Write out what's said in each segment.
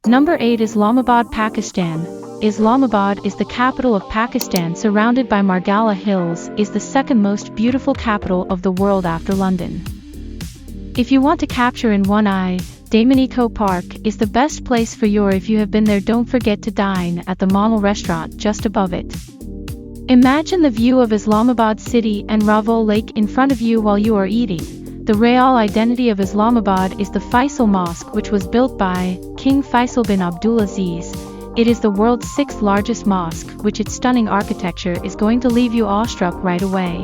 Number 8. Islamabad, Pakistan. Islamabad is the capital of Pakistan, surrounded by Margalla Hills, is the second most beautiful capital of the world after London. If you want to capture in one eye, Dominico Park is the best place for you, or if you have been there, don't forget to dine at the Monal restaurant just above it. Imagine the view of Islamabad city and Ravol Lake in front of you while you are eating. The real identity of Islamabad is the Faisal Mosque, which was built by King Faisal bin Abdulaziz. It is the world's 6th largest mosque, which its stunning architecture is going to leave you awestruck right away.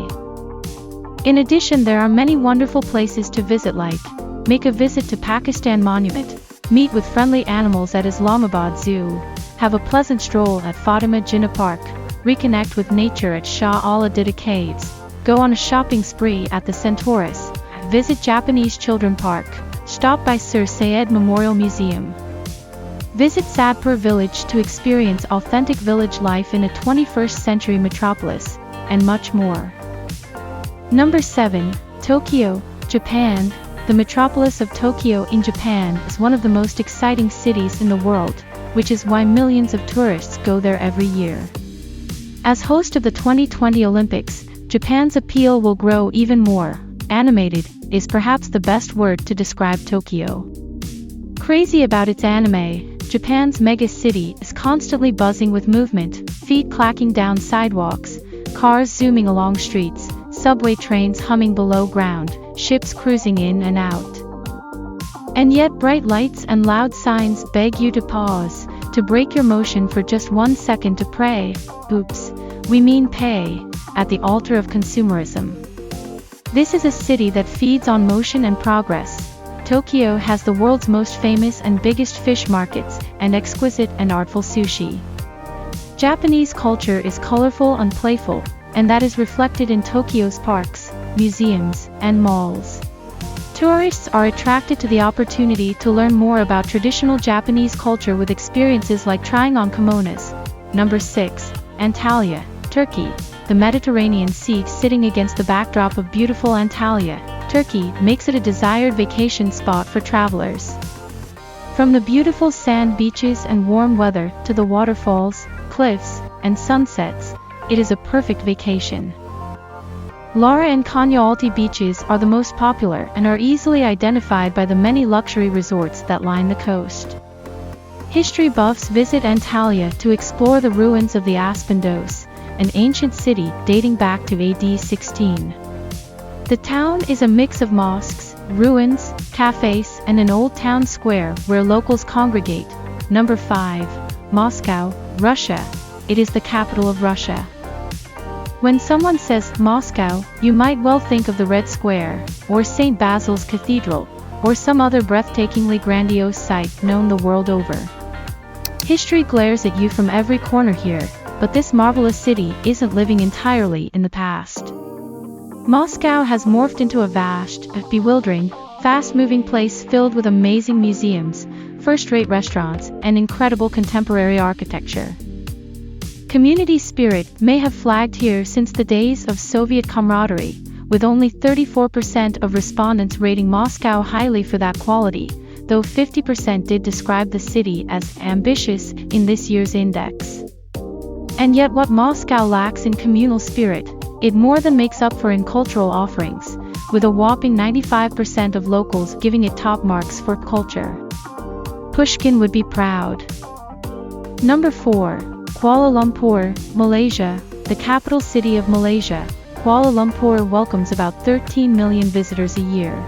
In addition, there are many wonderful places to visit, like make a visit to Pakistan Monument, meet with friendly animals at Islamabad Zoo, have a pleasant stroll at Fatima Jinnah Park, reconnect with nature at Shah Al-Adida Caves, go on a shopping spree at the Centaurus, visit Japanese Children Park, stop by Sir Syed Memorial Museum, visit Sadpur village to experience authentic village life in a 21st century metropolis, and much more. Number 7. Tokyo, Japan. The metropolis of Tokyo in Japan is one of the most exciting cities in the world, which is why millions of tourists go there every year. As host of the 2020 Olympics, Japan's appeal will grow even more. Animated is perhaps the best word to describe Tokyo. Crazy about its anime, Japan's mega city is constantly buzzing with movement, feet clacking down sidewalks, cars zooming along streets, subway trains humming below ground, ships cruising in and out. And yet bright lights and loud signs beg you to pause, to break your motion for just 1 second to pray, oops, we mean pay, at the altar of consumerism. This is a city that feeds on motion and progress. Tokyo has the world's most famous and biggest fish markets, and exquisite and artful sushi. Japanese culture is colorful and playful, and that is reflected in Tokyo's parks, museums, and malls. Tourists are attracted to the opportunity to learn more about traditional Japanese culture with experiences like trying on kimonos. Number 6. Antalya, Turkey. The Mediterranean Sea sitting against the backdrop of beautiful Antalya, Turkey, makes it a desired vacation spot for travelers. From the beautiful sand beaches and warm weather to the waterfalls, cliffs, and sunsets, it is a perfect vacation. Lara and Konyaaltı beaches are the most popular and are easily identified by the many luxury resorts that line the coast. History buffs visit Antalya to explore the ruins of the Aspendos, an ancient city dating back to AD 16. The town is a mix of mosques, ruins, cafes, and an old town square where locals congregate. Number 5. Moscow, Russia. It is the capital of Russia. When someone says Moscow, you might well think of the Red Square, or St. Basil's Cathedral, or some other breathtakingly grandiose site known the world over. History glares at you from every corner here, but this marvelous city isn't living entirely in the past. Moscow has morphed into a vast, bewildering, fast-moving place filled with amazing museums, first-rate restaurants, and incredible contemporary architecture. Community spirit may have flagged here since the days of Soviet camaraderie, with only 34% of respondents rating Moscow highly for that quality, though 50% did describe the city as ambitious in this year's index. And yet what Moscow lacks in communal spirit, it more than makes up for in cultural offerings, with a whopping 95% of locals giving it top marks for culture. Pushkin would be proud. Number 4. Kuala Lumpur, Malaysia. The capital city of Malaysia, Kuala Lumpur welcomes about 13 million visitors a year.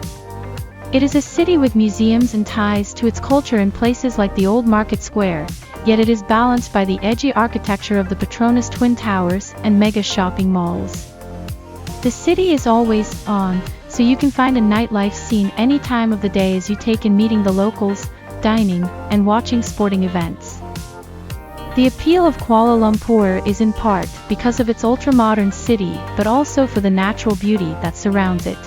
It is a city with museums and ties to its culture in places like the Old Market Square, yet it is balanced by the edgy architecture of the Petronas Twin Towers and mega shopping malls. The city is always on, so you can find a nightlife scene any time of the day as you take in meeting the locals, dining, and watching sporting events. The appeal of Kuala Lumpur is in part because of its ultra-modern city, but also for the natural beauty that surrounds it.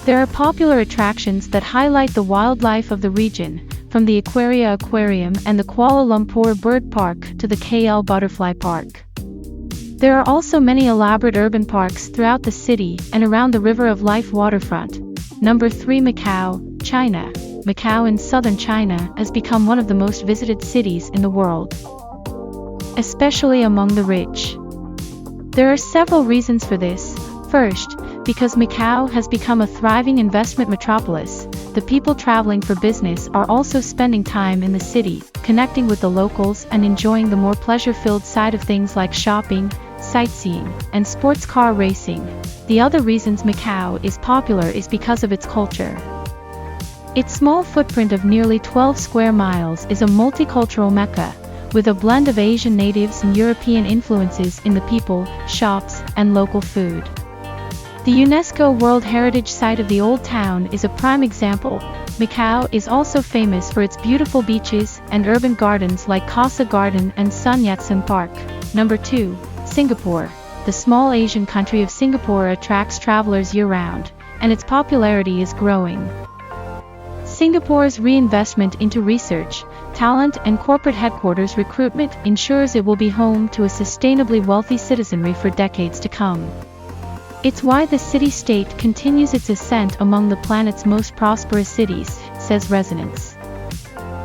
There are popular attractions that highlight the wildlife of the region, from the Aquaria Aquarium and the Kuala Lumpur Bird Park to the KL Butterfly Park. There are also many elaborate urban parks throughout the city and around the River of Life waterfront. Number 3. Macau, China. Macau in southern China has become one of the most visited cities in the world, especially among the rich. There are several reasons for this. First, because Macau has become a thriving investment metropolis, the people traveling for business are also spending time in the city, connecting with the locals and enjoying the more pleasure-filled side of things like shopping, sightseeing, and sports car racing. The other reasons Macau is popular is because of its culture. Its small footprint of nearly 12 square miles is a multicultural mecca, with a blend of Asian natives and European influences in the people, shops, and local food. The UNESCO World Heritage Site of the Old Town is a prime example. Macau is also famous for its beautiful beaches and urban gardens like Casa Garden and Sun Yat-sen Park. Number 2. Singapore. The small Asian country of Singapore attracts travelers year-round, and its popularity is growing. Singapore's reinvestment into research, talent and corporate headquarters recruitment ensures it will be home to a sustainably wealthy citizenry for decades to come. It's why the city-state continues its ascent among the planet's most prosperous cities, says residents.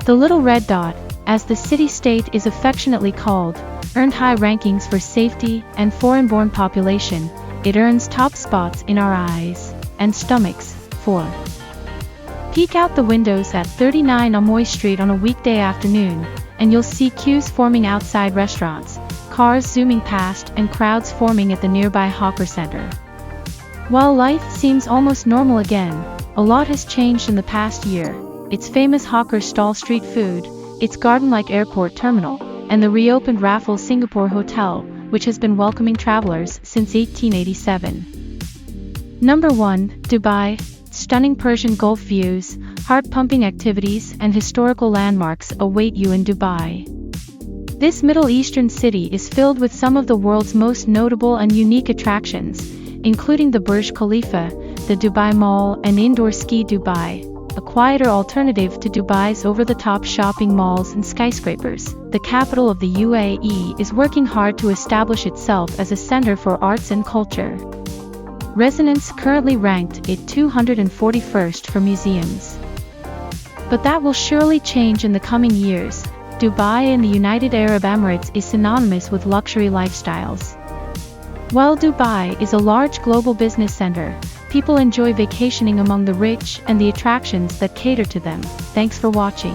The Little Red Dot, as the city-state is affectionately called, earned high rankings for safety and foreign-born population. It earns top spots in our eyes and stomachs. 4. Peek out the windows at 39 Amoy Street on a weekday afternoon, and you'll see queues forming outside restaurants, cars zooming past and crowds forming at the nearby hawker center. While life seems almost normal again, a lot has changed in the past year. Its famous hawker stall street food, its garden-like airport terminal, and the reopened Raffles Singapore Hotel, which has been welcoming travelers since 1887. Number 1. Dubai. Stunning Persian Gulf views, heart-pumping activities, and historical landmarks await you in Dubai. This Middle Eastern city is filled with some of the world's most notable and unique attractions, including the Burj Khalifa, the Dubai Mall, and Indoor Ski Dubai, a quieter alternative to Dubai's over-the-top shopping malls and skyscrapers. The capital of the UAE is working hard to establish itself as a center for arts and culture. Residents currently ranked it 241st for museums. But that will surely change in the coming years. Dubai in the United Arab Emirates is synonymous with luxury lifestyles. While Dubai is a large global business center, people enjoy vacationing among the rich and the attractions that cater to them. Thanks for watching.